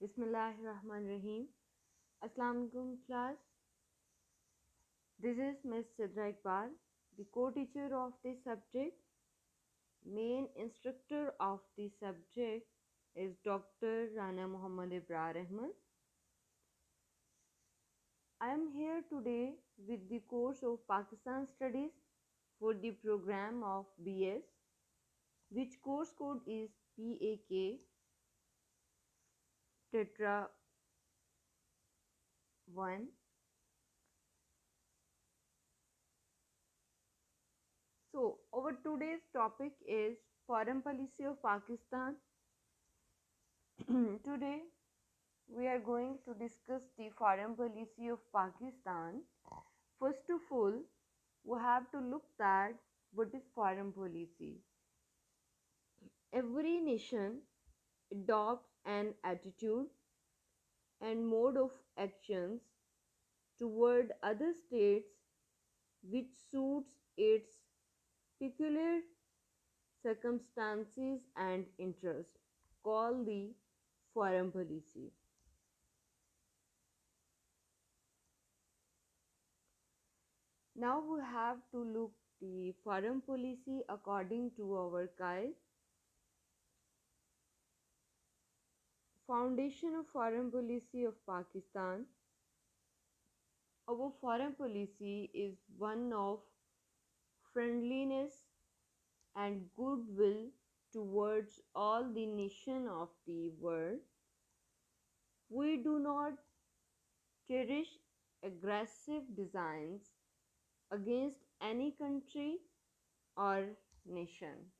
Bismillahirrahmanirrahim. Assalamu alaikum class. This is Ms. Sidra Iqbal, the co-teacher of this subject. Main instructor of the subject is Dr. Rana Muhammad Ibrar Ahmed. I am here today with the course of Pakistan Studies for the program of BS, which course code is PAK Tetra 1. So, our today's topic is foreign policy of Pakistan. Today, we are going to discuss the foreign policy of Pakistan. First of all, we have to look at what is foreign policy. Every nation adopts an attitude and mode of actions toward other states which suits its peculiar circumstances and interests, called the foreign policy. Now we have to look the foreign policy according to our guide. Foundation of foreign policy of Pakistan. Our foreign policy is one of friendliness and goodwill towards all the nations of the world. We do not cherish aggressive designs against any country or nation.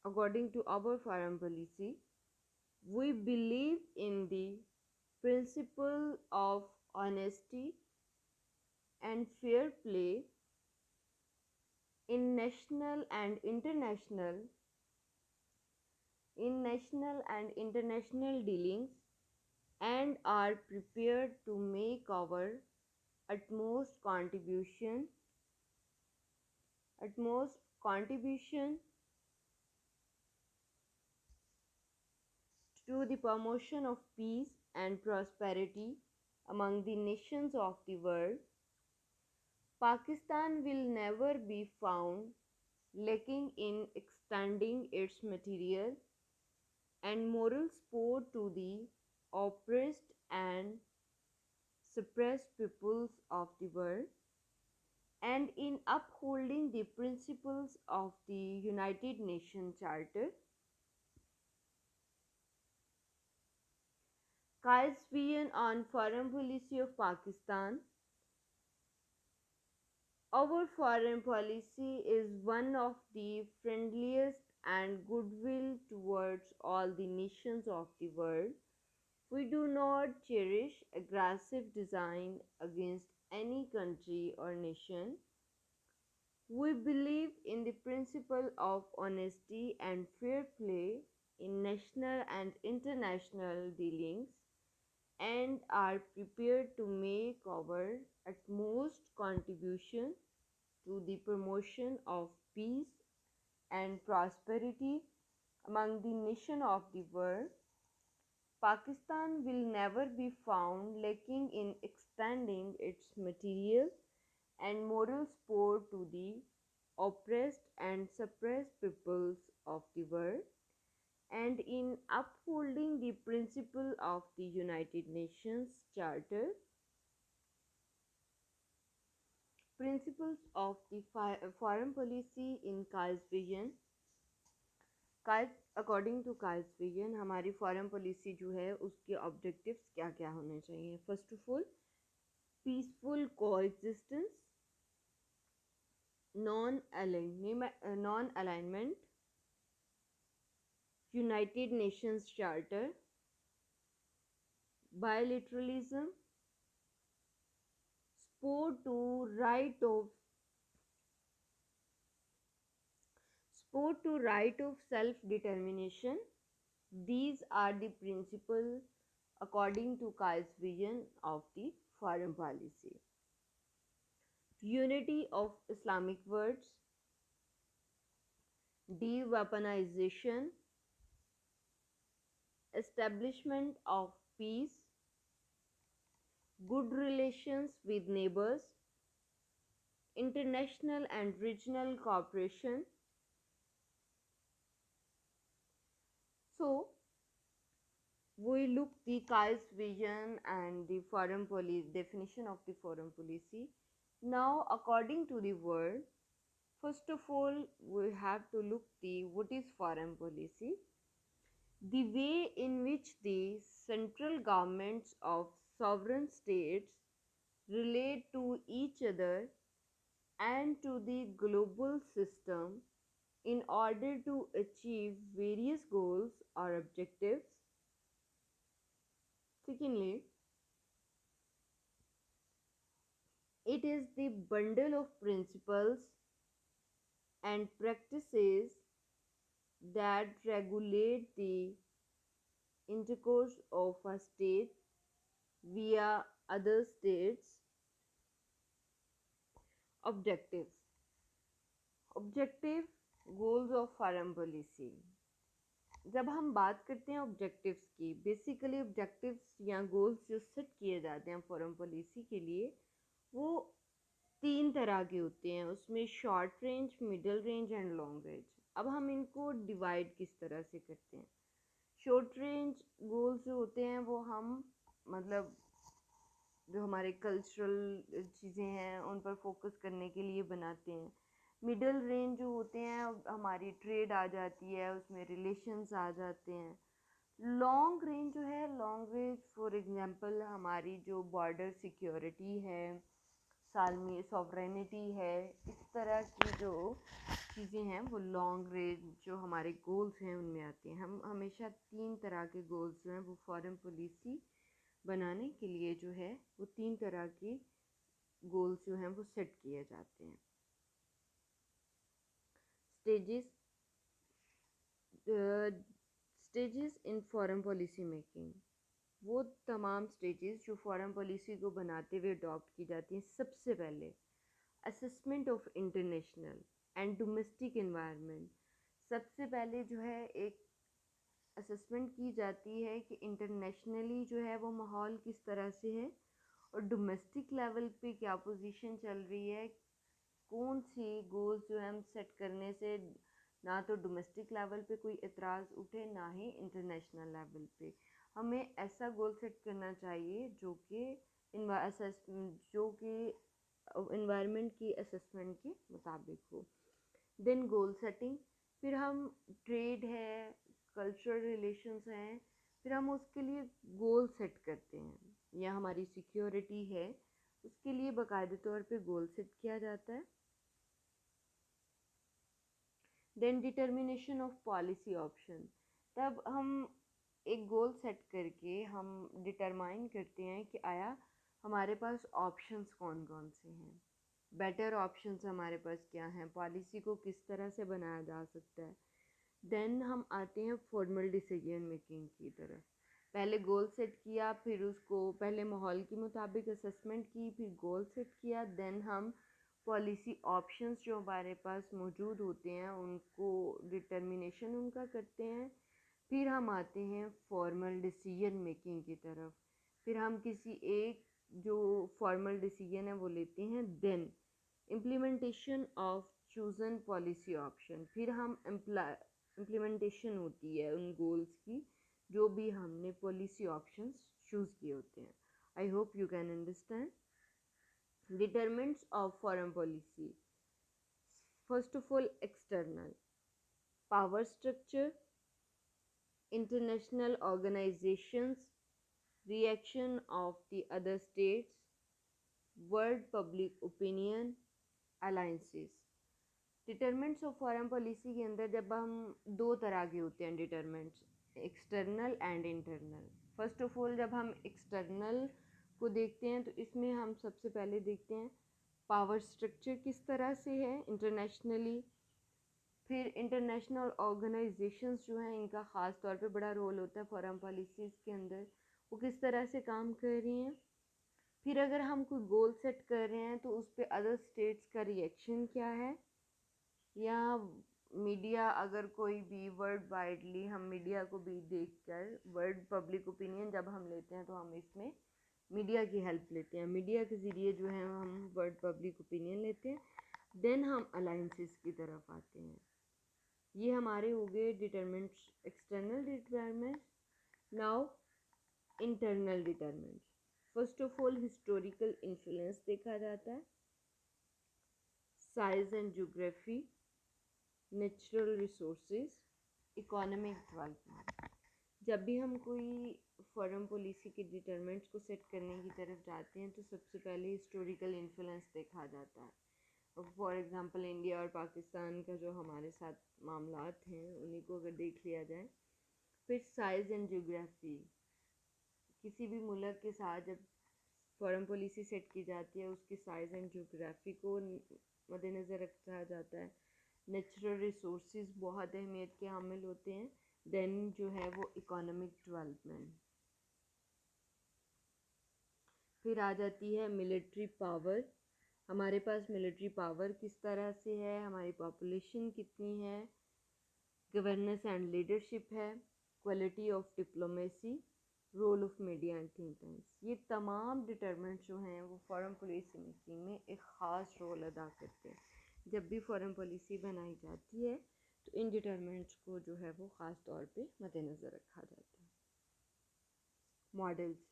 According to our foreign policy, we believe in the principle of honesty and fair play in national dealings, and are prepared to make our utmost contribution to the promotion of peace and prosperity among the nations of the world. Pakistan will never be found lacking in extending its material and moral support to the oppressed and suppressed peoples of the world, and in upholding the principles of the United Nations Charter. Kai's vision on foreign policy of Pakistan. Our foreign policy is one of the friendliest and goodwill towards all the nations of the world. We do not cherish aggressive design against any country or nation. We believe in the principle of honesty and fair play in national and international dealings, and are prepared to make our utmost contribution to the promotion of peace and prosperity among the nations of the world. Pakistan will never be found lacking in extending its material and moral support to the oppressed and suppressed peoples of the world, and in upholding the principle of the United Nations Charter. Principles of the foreign policy in Kai's vision. According to Kai's vision हमारी foreign policy जो है उसके objectives क्या क्या होने चाहिए. First of all, peaceful coexistence, non alignment, United Nations charter, bilateralism, support to right of self-determination. These are the principles according to Kai's vision of the foreign policy. Unity of Islamic words. de-weaponization, establishment of peace, good relations with neighbors, international and regional cooperation. So, we look the Kai's vision and the foreign policy definition of the foreign policy. Now, according to the word, first of all, we have to look the what is foreign policy. The way in which the central governments of sovereign states relate to each other and to the global system in order to achieve various goals or objectives. Secondly, it is the bundle of principles and practices that regulate the intercourse of a state via other states. Objectives, objective goals of foreign policy. जब हम बात करते हैं objectives की, basically objectives या goals जो set किए जाते हैं फॉरेन पॉलिसी के लिए, वो तीन तरह के होते हैं. उसमें short range, middle range and long range. अब हम इनको डिवाइड किस तरह से करते हैं. शॉर्ट रेंज गोल्स जो होते हैं वो हम मतलब जो हमारे कल्चरल चीज़ें हैं उन पर फोकस करने के लिए बनाते हैं. मिडिल रेंज जो होते हैं हमारी ट्रेड आ जाती है, उसमें रिलेशंस आ जाते हैं. लॉन्ग रेंज जो है, लॉन्ग रेंज फॉर एग्जांपल हमारी जो बॉर्डर सिक्योरिटी है, सालमी सॉवरेनिटी है, इस तरह की जो चीज़ें हैं वो लॉन्ग रेंज जो हमारे गोल्स हैं उनमें आती हैं. हम हमेशा तीन तरह के गोल्स जो हैं वो फॉरेन पॉलिसी बनाने के लिए जो है वो तीन तरह के गोल्स जो हैं वो सेट किए जाते हैं. Stages, stages in foreign policy making. वो तमाम स्टेजेस जो फॉरेन पॉलिसी को बनाते हुए अडॉप्ट की जाती हैं. सबसे पहले assessment of international and domestic environment. सबसे पहले जो है एक असेसमेंट की जाती है कि इंटरनेशनली जो है वो माहौल किस तरह से है और डोमेस्टिक लेवल पे क्या पोजीशन चल रही है. कौन सी गोल्स जो है हम सेट करने से ना तो डोमेस्टिक लेवल पे कोई एतराज़ उठे, ना ही इंटरनेशनल लेवल पे. हमें ऐसा गोल सेट करना चाहिए जो कि इन्वायरमेंट की असेसमेंट के मुताबिक हो. Then goal setting. फिर हम ट्रेड है, कल्चरल रिलेशंस हैं, फिर हम उसके लिए गोल सेट करते हैं. या हमारी सिक्योरिटी है, उसके लिए बाकायदा तौर पे गोल सेट किया जाता है. Then determination of policy option. तब हम एक गोल सेट करके हम डिटरमाइन करते हैं कि आया हमारे पास ऑप्शंस कौन कौन से हैं, बेटर ऑप्शंस हमारे पास क्या हैं, पॉलिसी को किस तरह से बनाया जा सकता है. देन हम आते हैं फॉर्मल डिसीजन मेकिंग की तरफ. पहले गोल सेट किया, फिर उसको पहले माहौल के मुताबिक असेसमेंट की, फिर गोल सेट किया. देन हम पॉलिसी ऑप्शंस जो हमारे पास मौजूद होते हैं उनको डिटर्मिनेशन उनका करते हैं. फिर हम आते हैं फॉर्मल डिसीजन मेकिंग की तरफ. फिर हम किसी एक जो फॉर्मल डिसीजन है वो लेते हैं. Then implementation of chosen policy option. फिर हम इम्प्लीमेंटेशन होती है उन गोल्स की जो भी हमने पॉलिसी ऑप्शंस चूज़ किए होते हैं. आई hope you can understand. Determinants of foreign policy. First of all, external. Power structure, international organizations, reaction of the other states, world public opinion, alliances. डिटरमेंट्स of foreign policy के अंदर जब हम दो तरह के होते हैं डिटरमेंट्स, external and internal. First of all जब हम एक्सटर्नल को देखते हैं तो इसमें हम सबसे पहले देखते हैं पावर स्ट्रक्चर किस तरह से है इंटरनेशनली. फिर इंटरनेशनल ऑर्गेनाइजेशंस जो हैं इनका ख़ास तौर पे बड़ा रोल होता है फॉरेन पॉलिसीज़ के अंदर, वो किस तरह से काम कर रही हैं. फिर अगर हम कोई गोल सेट कर रहे हैं तो उस पर अदर स्टेट्स का रिएक्शन क्या है, या मीडिया, अगर कोई भी वर्ड वाइडली, हम मीडिया को भी देखकर वर्ड पब्लिक ओपिनियन जब हम लेते हैं तो हम इसमें मीडिया की हेल्प लेते हैं, मीडिया के ज़रिए जो है हम वर्ड पब्लिक ओपिनियन लेते हैं। देन हम अलाइंसेस की तरफ आते हैं। ये हमारे हो गए determinants, external determinants. Now internal determinants. First of all historical influence देखा जाता है, size and geography, natural resources, economic development. जब भी हम कोई फॉरेन पॉलिसी के डिटरमिनेंट्स को सेट करने की तरफ जाते हैं तो सबसे पहले हिस्टोरिकल इन्फ्लुएंस देखा जाता है। फॉर एग्जांपल इंडिया और पाकिस्तान का जो हमारे साथ मामलात हैं उन्हीं को अगर देख लिया जाए। फिर साइज एंड ज्योग्राफी, किसी भी मुल्क के साथ जब फॉरेन पॉलिसी सेट की जाती है उसकी साइज एंड ज्योग्राफी को मद्देनज़र रखा जाता है। नेचुरल रिसोर्सेज बहुत अहमियत के हामिल होते हैं। देन जो है वो इकोनॉमिक डेवलपमेंट। फिर आ जाती है मिलिट्री पावर, हमारे पास मिलिट्री पावर किस तरह से है, हमारी पॉपुलेशन कितनी है, गवर्नेंस एंड लीडरशिप है, quality of diplomacy, role of media and think tanks. ये तमाम डिटरमिनेंट्स जो हैं वो फॉरेन पॉलिसी मेकिंग में एक ख़ास रोल अदा करते हैं। जब भी फॉरेन पॉलिसी बनाई जाती है तो इन डिटरमिनेंट्स को जो है वो ख़ास तौर पे मद्देनज़र रखा जाता है। Models,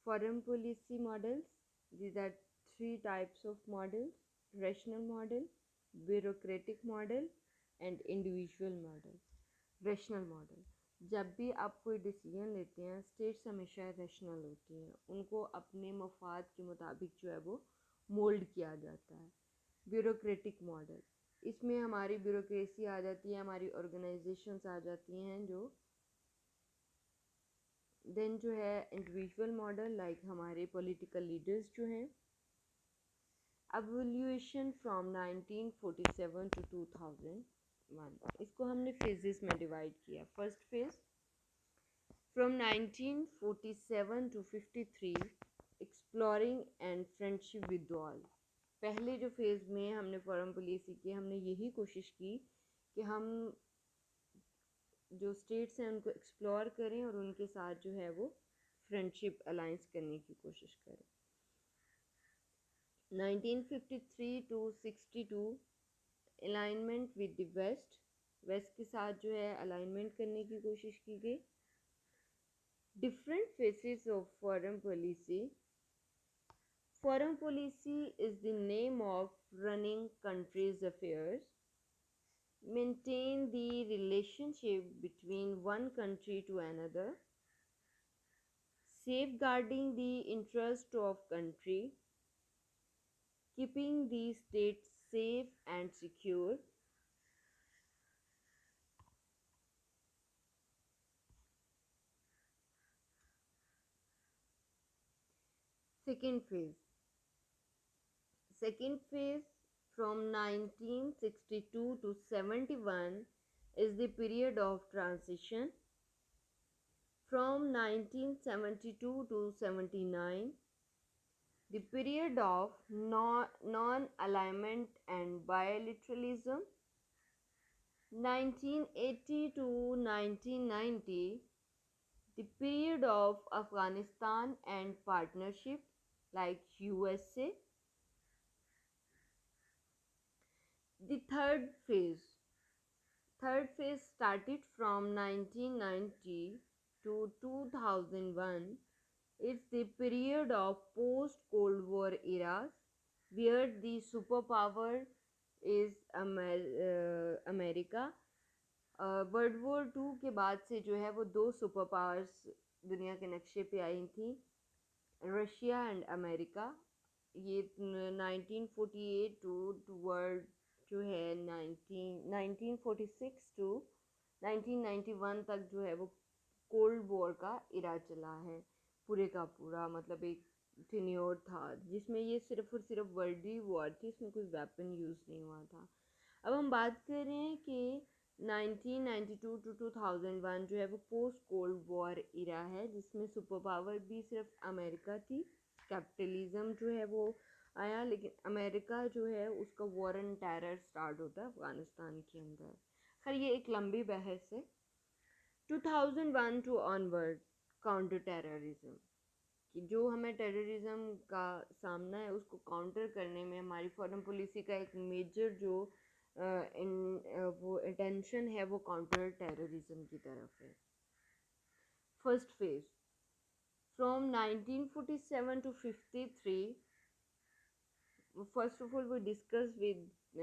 foreign policy models. These are three types of models: rational model, bureaucratic model and individual model. Rational model, जब भी आप कोई डिसीजन लेते हैं स्टेट्स हमेशा रैशनल होती हैं, उनको अपने मफाद के मुताबिक जो है वो मोल्ड किया जाता है। ब्यूरोक्रेटिक मॉडल, इसमें हमारी ब्यूरोक्रेसी आ जाती है, हमारी ऑर्गेनाइजेशंस आ जाती हैं जो। देन जो है इंडिविजुअल मॉडल, लाइक हमारे पॉलिटिकल लीडर्स जो हैं। एवोल्यूशन फ्रॉम 1947 टू 2001, इसको हमने फेजेस में डिवाइड किया। First phase from 1947 to 53, exploring and friendship with all. पहले जो फेज़ में हमने फॉरेन पॉलिसी की, हमने यही कोशिश की कि हम जो स्टेट्स हैं उनको एक्सप्लोर करें और उनके साथ जो है वो फ्रेंडशिप अलाइंस करने की कोशिश करें। 1953 to 62, alignment with the west, west के साथ जो है अलाइनमेंट करने की कोशिश की गई। Different phases of foreign policy. Foreign policy is the name of running countries affairs, maintain the relationship between one country to another, safeguarding the interest of country, keeping the state safe and secure. Second phase. Second phase from 1962 to 71 is the period of transition. From 1972 to 79, the period of non-alignment and bilateralism. 1980 to 1990, the period of Afghanistan and partnership like USA. The third phase started from 1990 to 2001. It's the period of post-Cold War eras where the superpower is America. World war 2 के बाद से जो है वो दो super powers दुनिया के नक्शे पे आई थी, रशिया एंड अमेरिका। ये 1948 टू वर्ल्ड जो है 1946 टू 1991 तक जो है वो कोल्ड वॉर का इरा चला है पूरे का पूरा, मतलब एक टेन्योर था जिसमें ये सिर्फ और सिर्फ वर्ल्ड वॉर थी, इसमें कोई वेपन यूज़ नहीं हुआ था। अब हम बात कर रहे हैं कि 1992 टू 2001 जो है वो पोस्ट कोल्ड वॉर इरा है जिसमें सुपर पावर भी सिर्फ अमेरिका थी। कैपिटलिज्म जो है वो आया, लेकिन अमेरिका जो है उसका वॉर एंड टेरर स्टार्ट होता है अफ़गानिस्तान के अंदर। खैर ये एक लंबी बहस है। 2001 टू ऑनवर्ड काउंटर टेररिज्म, कि जो हमें टेररिज्म का सामना है उसको काउंटर करने में हमारी फॉरेन पॉलिसी का एक मेजर जो वो अटेंशन है वो काउंटर टेररिज्म की तरफ है। First phase from 1947 to 53, first of all वो discuss with the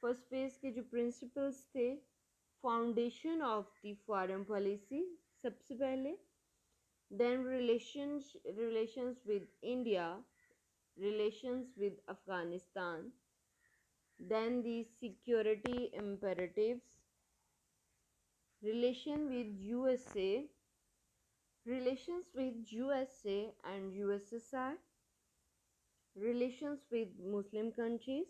first phase के जो प्रिंसिपल्स थे, foundation of the foreign policy सबसे पहले, then relations with India, relations with Afghanistan, then the security imperatives, relation with USA, relations with USA and USSR, relations with Muslim countries।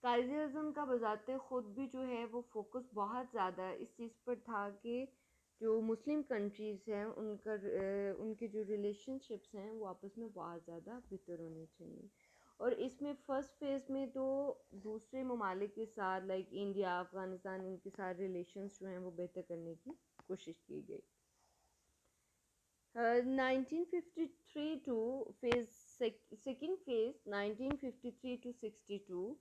कायदे अज़म का बजाते ख़ुद भी जो है वो फोकस बहुत ज़्यादा इस चीज़ पर था कि जो मुस्लिम कंट्रीज़ हैं उनके जो रिलेशनशिप्स हैं वो आपस में बहुत ज़्यादा बेहतर होने चाहिए। और इसमें फ़र्स्ट फेज़ में तो दूसरे ममालिक के साथ लाइक इंडिया, अफ़गानिस्तान, इनके साथ रिलेशंस जो हैं वो बेहतर करने की कोशिश की गई। 1953 two phase second phase 1953 to 62,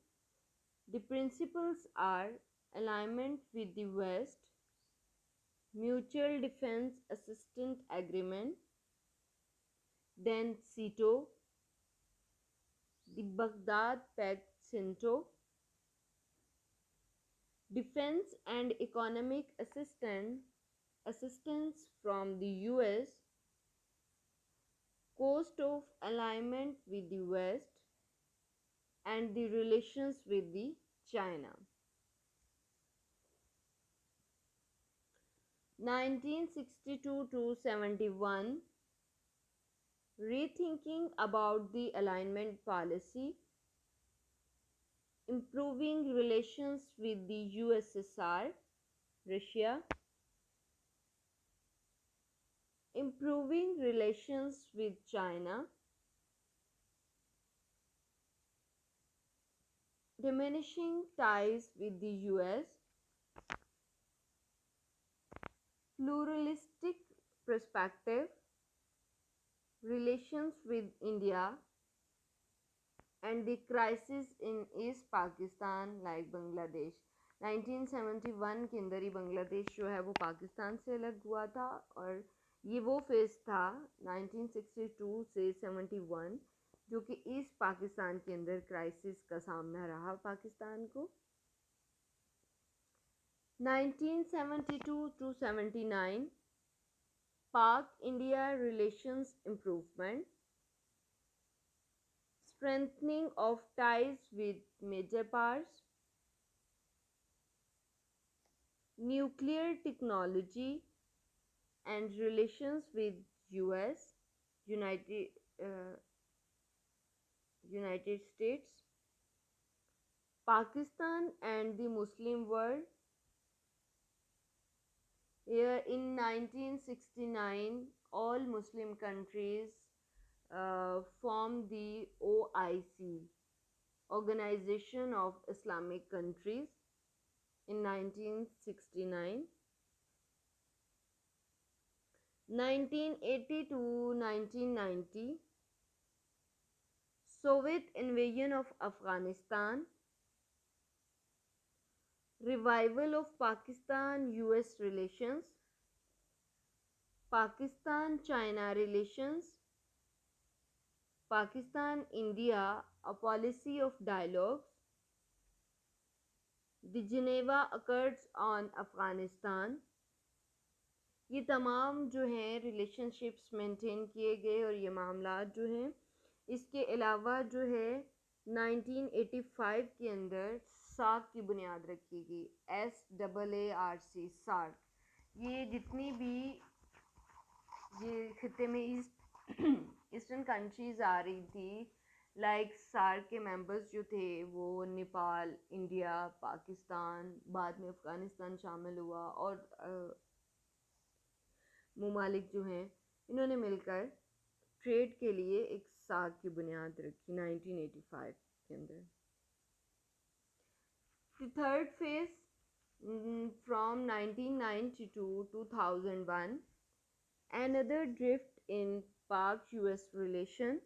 the principles are alignment with the West, Mutual Defense Assistance Agreement, then SEATO, the Baghdad Pact SINTO, defense and economic assistance from the US, cost of alignment with the West, and the relations with the China। 1962 to 71, rethinking about the alignment policy, improving relations with the USSR, Russia, improving relations with China, diminishing ties with the US, pluralistic perspective, relations with India, and the crisis in East Pakistan like Bangladesh। 1971 के अंदर ही बांग्लादेश जो है वो पाकिस्तान से अलग हुआ था, और ये वो फेज़ था 1962 से 71 जो कि ईस्ट पाकिस्तान के अंदर क्राइसिस का सामना रहा पाकिस्तान को। 1972 to 79, पाक India relations improvement, strengthening of ties with major powers, nuclear technology and relations with US, United United States, Pakistan and the Muslim world। Here in 1969, all Muslim countries formed the OIC, Organization of Islamic Countries, in 1969। 1980 to 1990, Soviet invasion of Afghanistan, revival of Pakistan-US relations, Pakistan-China relations, Pakistan-India, a policy of dialogues, the Geneva Accords on Afghanistan। ये तमाम जो हैं relationships maintain किए गए और ये मामला जो हैं। इसके अलावा जो है 1985 के अंदर सार्क की बुनियाद रखी गई, SAARC सार्क। ये जितनी भी ये खिते में ईस्टर्न कंट्रीज़ आ रही थी, लाइक सार्क के मेंबर्स जो थे वो नेपाल, इंडिया, पाकिस्तान, बाद में अफ़गानिस्तान शामिल हुआ, और ममालिक जो हैं इन्होंने मिलकर ट्रेड के लिए एक साख की बुनियाद रखी 1985 के अंदर. The third phase, from 1992 to 2001, another drift in Pak-US relation,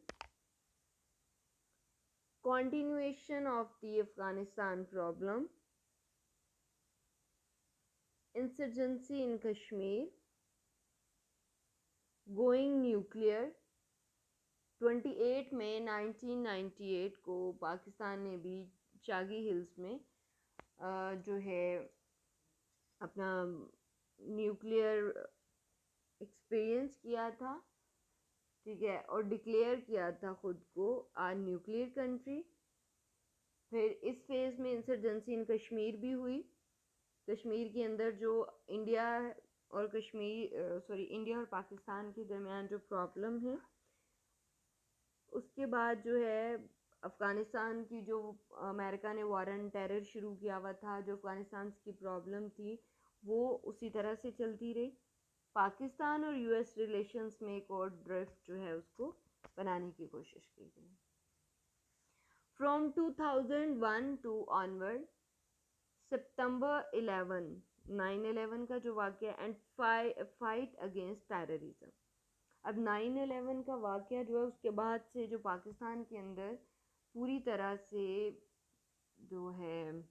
continuation of the Afghanistan problem, insurgency in Kashmir, going nuclear. 28 मई 1998 को पाकिस्तान ने भी चागी हिल्स में जो है अपना न्यूक्लियर एक्सपीरियंस किया था, ठीक है, और डिक्लेयर किया था ख़ुद को आ न्यूक्लियर कंट्री. फिर इस फेज़ में इंसर्जेंसी इन कश्मीर भी हुई. कश्मीर के अंदर जो इंडिया और इंडिया और पाकिस्तान के दरमियान जो प्रॉब्लम है, उसके बाद जो है अफ़गानिस्तान की जो अमेरिका ने वॉर ऑन टेरर शुरू किया हुआ था, जो अफ़गानिस्तान की प्रॉब्लम थी वो उसी तरह से चलती रही. पाकिस्तान और यूएस रिलेशंस में एक और ड्रिफ्ट जो है उसको बनाने की कोशिश की गई. फ्रॉम 2001 टू ऑनवर्ड, सितंबर 11 9/11 का जो वाक़या एंड फाइट अगेंस्ट टेररिज्म. अब 9/11 का वाक़या जो है उसके बाद से जो पाकिस्तान के अंदर पूरी तरह से जो है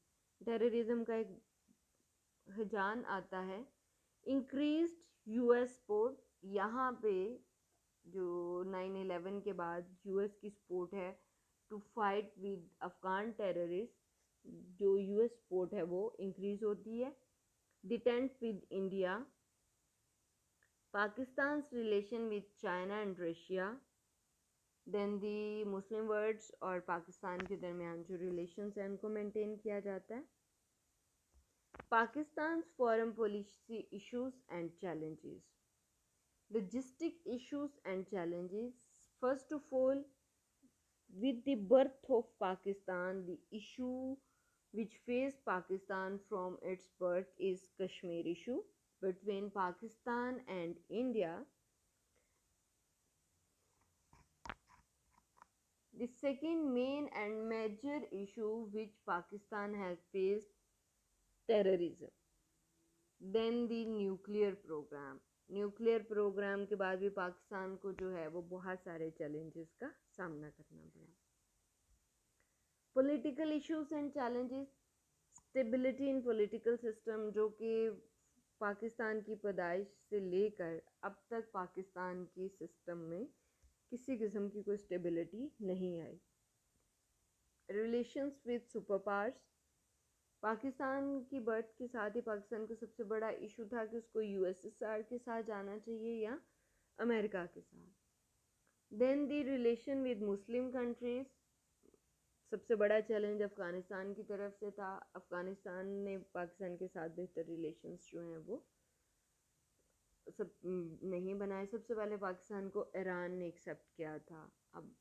टेररिज्म का एक हिजान आता है. इंक्रीज्ड यूएस सपोर्ट, यहाँ पे जो 9/11 के बाद यूएस की सपोर्ट है to fight with Afghan terrorist, जो यूएस सपोर्ट है वो इंक्रीज होती है. Detente with India, Pakistan's relation with China and Russia, then the Muslim worlds और पाकिस्तान के दरमियान जो रिलेशंस हैं उनको मेंटेन किया जाता है. Pakistan's foreign policy issues and challenges. Logistic issues and challenges. First of all, with the birth of Pakistan, the issue which faced Pakistan from its birth is Kashmir issue between Pakistan and India. The second main and major issue which Pakistan has faced, terrorism. Then the nuclear program. Nuclear programme के बाद भी पाकिस्तान को जो है वो बहुत सारे challenges का सामना करना पड़ा. Political issues and challenges. Stability in political system, जो कि पाकिस्तान की पैदाइश से लेकर अब तक पाकिस्तान की सिस्टम में किसी किस्म की कोई स्टेबिलिटी नहीं आई. Relations with super powers. Pakistan की बर्थ के साथ ही पाकिस्तान को सबसे बड़ा इशू था कि उसको यूएसएसआर के साथ जाना चाहिए या अमेरिका के साथ. Then the relation with Muslim countries. सबसे बड़ा चैलेंज अफ़गानिस्तान की तरफ से था. अफ़गानिस्तान ने पाकिस्तान के साथ बेहतर रिलेशंस जो हैं वो सब नहीं बनाए. सबसे पहले पाकिस्तान को ईरान ने एक्सेप्ट किया था. अब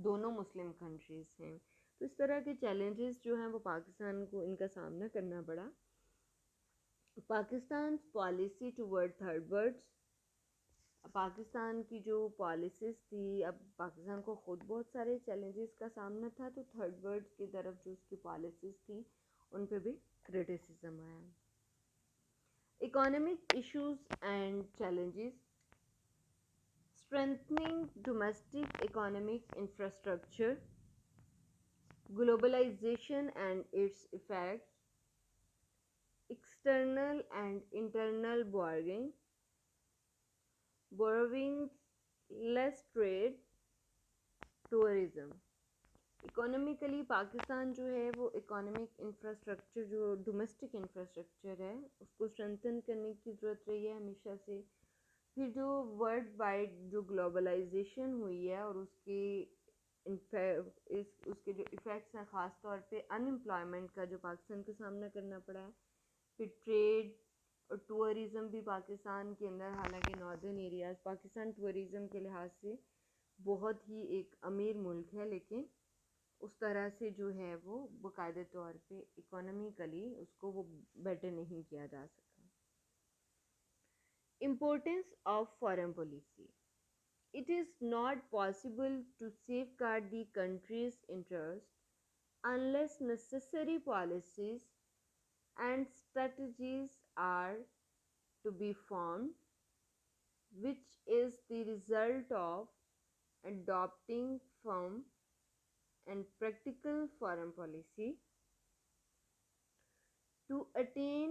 दोनों मुस्लिम कंट्रीज़ हैं, तो इस तरह के चैलेंजेस जो हैं वो पाकिस्तान को इनका सामना करना पड़ा. Pakistan policy toward third worlds. Pakistan की जो पॉलिसीज़ थी, अब पाकिस्तान को ख़ुद बहुत सारे चैलेंजेस का सामना था, तो थर्ड वर्ल्ड की तरफ जो उसकी पॉलिसीज़ थी उन पे भी क्रिटिसिज्म आया. Economic issues and challenges. Strengthening domestic economic infrastructure, globalization and its effects, external and internal borrowing, less trade, tourism. Economically Pakistan जो है वो इकोनॉमिक इंफ्रास्ट्रक्चर, जो डोमेस्टिक इंफ्रास्ट्रक्चर है, उसको स्ट्रेंथन करने की ज़रूरत रही है हमेशा से. फिर जो वर्ल्ड वाइड जो ग्लोबलाइजेशन हुई है और उसके उसके जो इफ़ेक्ट्स हैं, ख़ास तौर पे अनएम्प्लॉयमेंट का जो पाकिस्तान को सामना करना पड़ा है. फिर ट्रेड और टूरिज़म भी पाकिस्तान के अंदर, हालांकि नॉर्दर्न एरियाज़ पाकिस्तान टूरिज़म के लिहाज से बहुत ही एक अमीर मुल्क है, लेकिन उस तरह से जो है वो बाकायदा तौर पे इकोनॉमिकली उसको वो बेटर नहीं किया जा सका. Importance of foreign policy. It is not possible to safeguard the country's interest unless necessary policies and strategies are to be formed, which is the result of adopting firm and practical foreign policy to attain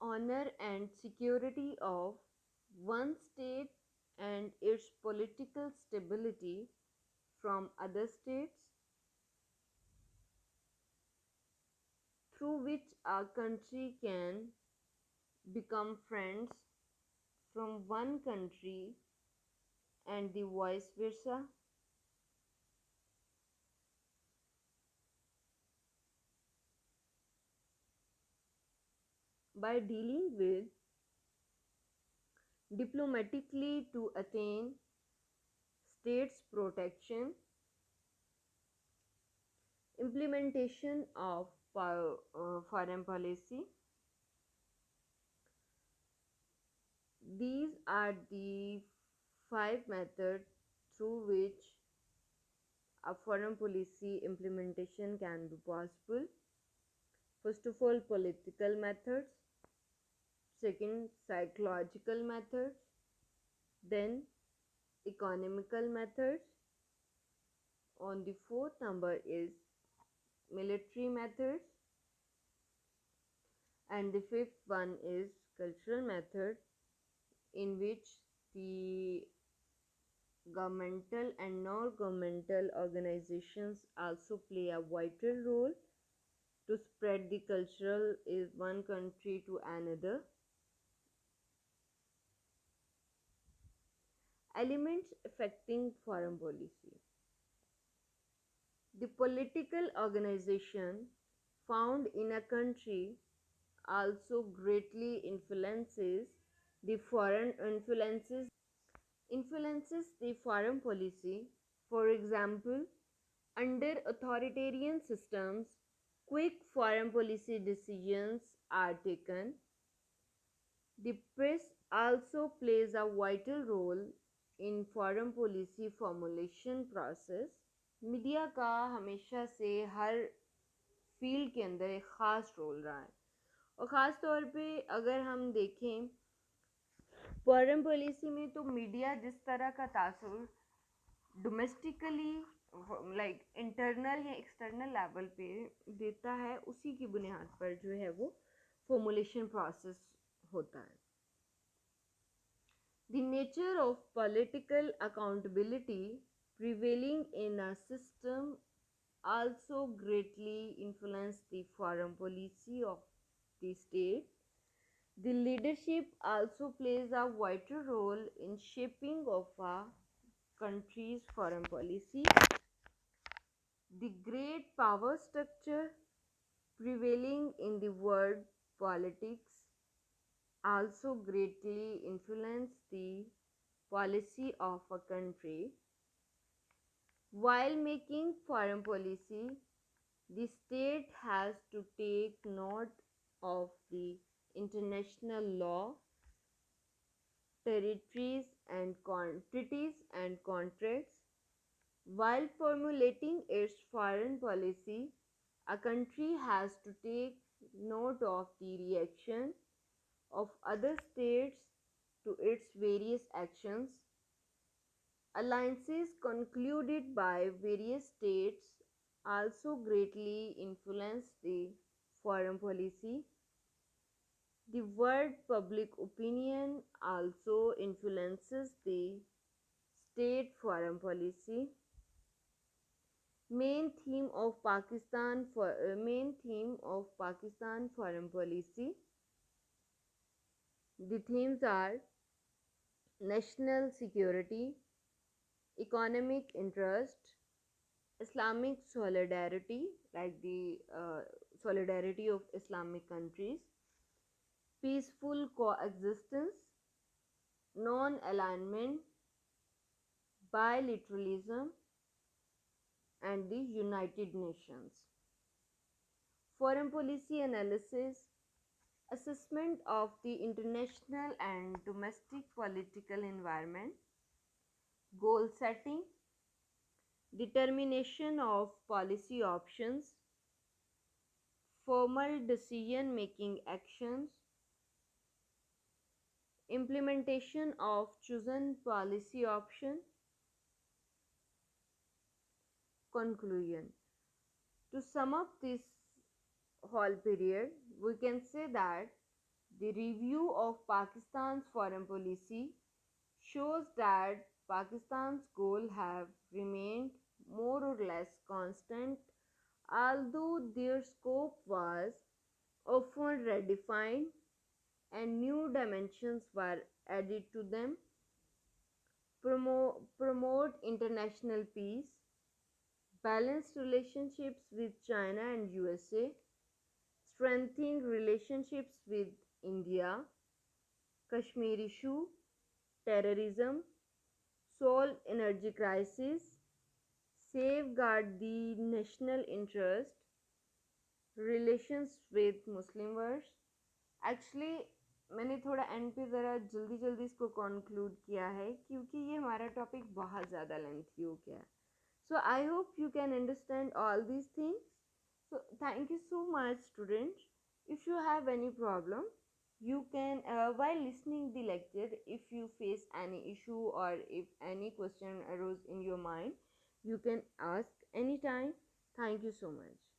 honor and security of one state and its political stability from other states, through which a country can become friends from one country and the vice versa. By dealing with diplomatically to attain states protection, implementation of foreign policy. These are the five methods through which a foreign policy implementation can be possible. First of all, political methods. Second, psychological methods. Then, economical methods. On the fourth number is military methods. And the fifth one is cultural method, in which the governmental and non-governmental organizations also play a vital role to spread the cultural is one country to another. Elements affecting foreign policy. The political organization found in a country also greatly influences the foreign policy. For example, under authoritarian systems, quick foreign policy decisions are taken. The press also plays a vital role in foreign policy formulation process. Media का हमेशा से हर field के अंदर एक ख़ास role रहा है और ख़ास तौर पे अगर हम देखें फॉरेन पॉलिसी में तो मीडिया जिस तरह का तासुर डोमेस्टिकली लाइक इंटरनल या एक्सटर्नल लेवल पे देता है उसी की बुनियाद पर जो है वो फॉर्मुलेशन प्रोसेस होता है. The nature of political accountability prevailing in a system also greatly influence the foreign policy of the state. The leadership also plays a vital role in shaping of a country's foreign policy. The great power structure prevailing in the world politics also greatly influence the policy of a country. While making foreign policy, the state has to take note of the international law, territories and treaties and contracts. While formulating its foreign policy, a country has to take note of the reaction of other states to its various actions. Alliances concluded by various states also greatly influence the foreign policy. The world public opinion also influences the state foreign policy. Main theme of Pakistan foreign policy. The themes are national security, economic interest, Islamic solidarity, like the solidarity of Islamic countries, peaceful coexistence, non alignment, bilateralism, and the United Nations. Foreign policy analysis, assessment of the international and domestic political environment, goal setting, determination of policy options, formal decision making actions, implementation of chosen policy option, conclusion. To sum up this whole period, we can say that the review of Pakistan's foreign policy shows that Pakistan's goals have remained more or less constant, although their scope was often redefined and new dimensions were added to them. Promote international peace, balanced relationships with China and USA, strengthening relationships with India, Kashmir issue, terrorism, solve energy crisis, safeguard the national interest, relations with Muslim world. Actually मैंने थोड़ा and पे ज़रा जल्दी जल्दी इसको conclude किया है क्योंकि ये हमारा टॉपिक बहुत ज़्यादा लेंथी हो गया है. So I hope you can understand all these things. So thank you so much students. If you have any problem, you can while listening the lecture, if you face any issue or if any question arose in your mind, you can ask anytime. Thank you so much.